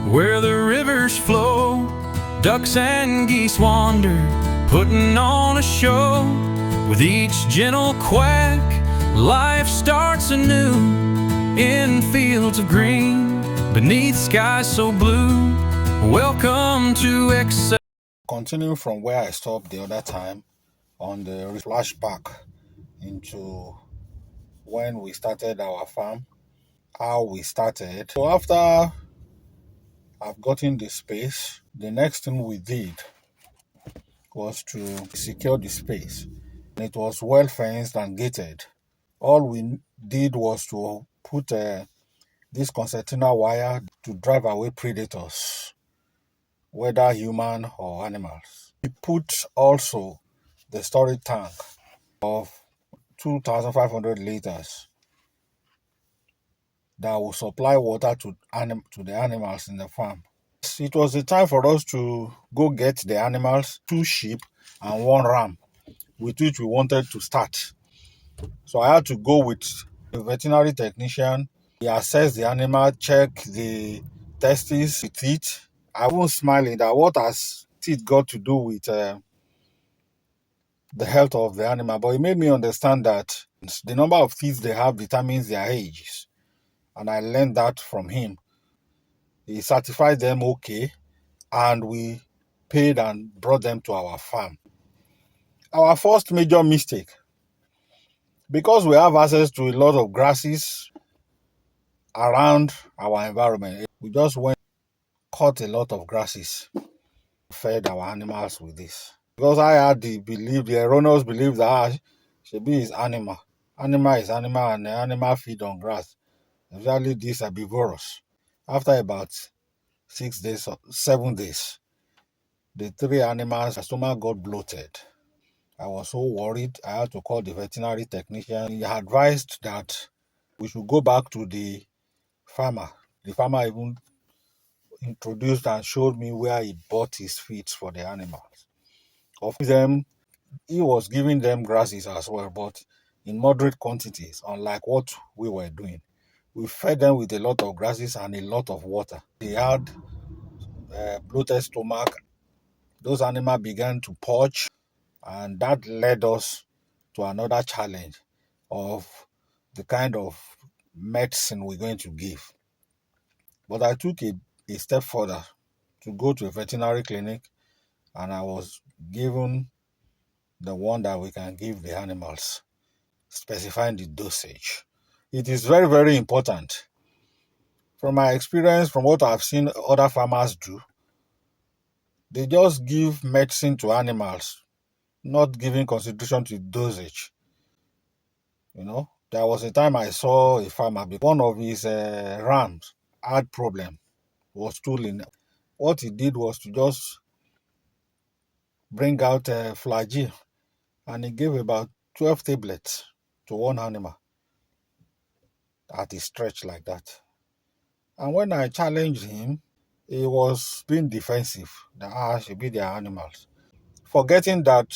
where the rivers flow, ducks and geese wander, putting on a show. With each gentle quack, life starts anew, in fields of green, beneath skies so blue. Welcome to Excel. Continuing from where I stopped the other time on the flashback into when we started our farm, how we started. So after I've gotten the space, the next thing we did was to secure the space. It was well fenced and gated. All we did was to put this concertina wire to drive away predators, whether human or animals. We put also the storage tank of 2,500 liters that will supply water to the animals in the farm. It was the time for us to go get the animals, 2 sheep and 1 ram, with which we wanted to start. So I had to go with a veterinary technician. He assessed the animal, check the testes, the teeth. I won't smile in that. What has teeth got to do with the health of the animal? But it made me understand that the number of teeth they have determines their ages. And I learned that from him. He certified them okay, and we paid and brought them to our farm. Our first major mistake, because we have access to a lot of grasses around our environment, we just went cut a lot of grasses, fed our animals with this. Because I had the erroneous belief that Shebi is animal. Animal is animal, and the animal feed on grass. Usually these are herbivorous. After about 6 days or 7 days, the 3 animals, their stomach got bloated. I was so worried. I had to call the veterinary technician. He advised that we should go back to the farmer. The farmer even introduced and showed me where he bought his feeds for the animals. Of them, he was giving them grasses as well, but in moderate quantities, unlike what we were doing. We fed them with a lot of grasses and a lot of water. They had bloated stomach. Those animals began to purge, and that led us to another challenge of the kind of medicine we're going to give. But I took a step further to go to a veterinary clinic, and I was given the one that we can give the animals, specifying the dosage. It is very, very important. From my experience, from what I've seen other farmers do, they just give medicine to animals, not giving consideration to dosage. There was a time I saw a farmer, one of his rams had problem, was stooling. What he did was to just bring out a flagyl, and he gave about 12 tablets to one animal at a stretch like that. And when I challenged him, he was being defensive, that should be their animals, forgetting that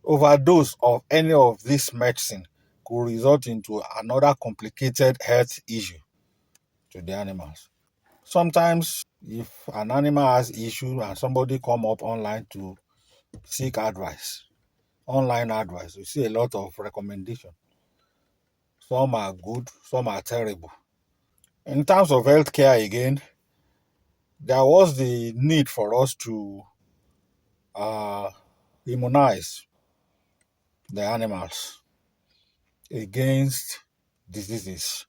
overdose of any of this medicine could result into another complicated health issue to the animals. Sometimes, if an animal has issue and somebody come up online to seek advice, online advice, you see a lot of recommendation. Some are good, some are terrible. In terms of healthcare again, there was the need for us to immunize the animals against diseases.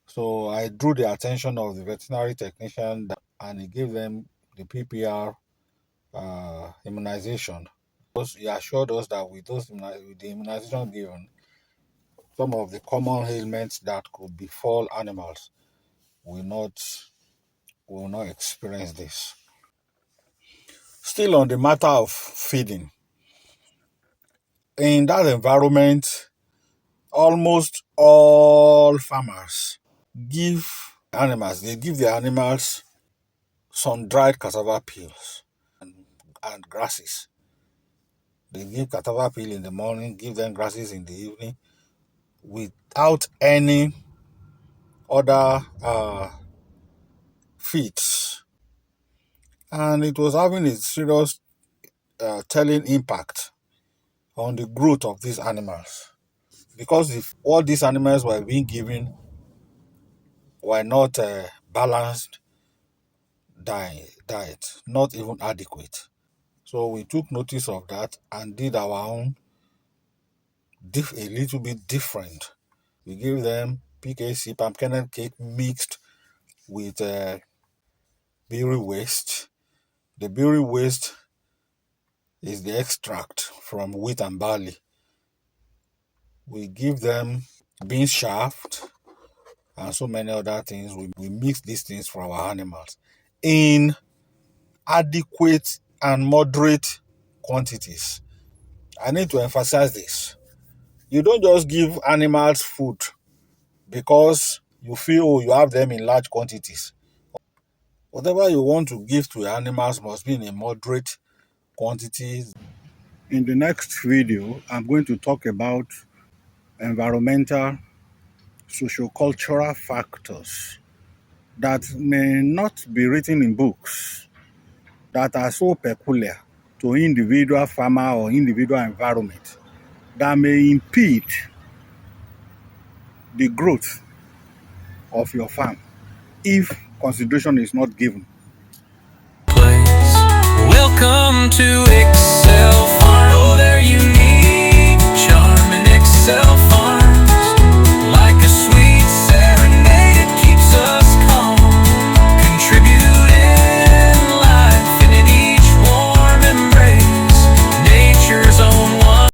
So I drew the attention of the veterinary technician, and he gave them the PPR immunization. He assured us that with the immunization given, some of the common ailments that could befall animals will not experience this. Still on the matter of feeding, in that environment, almost all farmers give their animals sun-dried cassava peels and grasses. They give cassava peel in the morning, give them grasses in the evening, without any other feeds. and it was having a serious telling impact on the growth of these animals. Because if all these animals were being given were not balanced diet, not even adequate. So we took notice of that and did our own a little bit different. We gave them PKC, palm kernel cake, mixed with berry waste. The berry waste is the extract from wheat and barley. We give them bean shaft and so many other things. We mix these things for our animals in adequate and moderate quantities. I need to emphasize this. You don't just give animals food because you feel you have them in large quantities. Whatever you want to give to your animals must be in a moderate quantity. In the next video, I'm going to talk about environmental, sociocultural factors that may not be written in books, that are so peculiar to individual farmer or individual environment, that may impede the growth of your farm if consideration is not given. Welcome to Excel Farm. Oh, there you need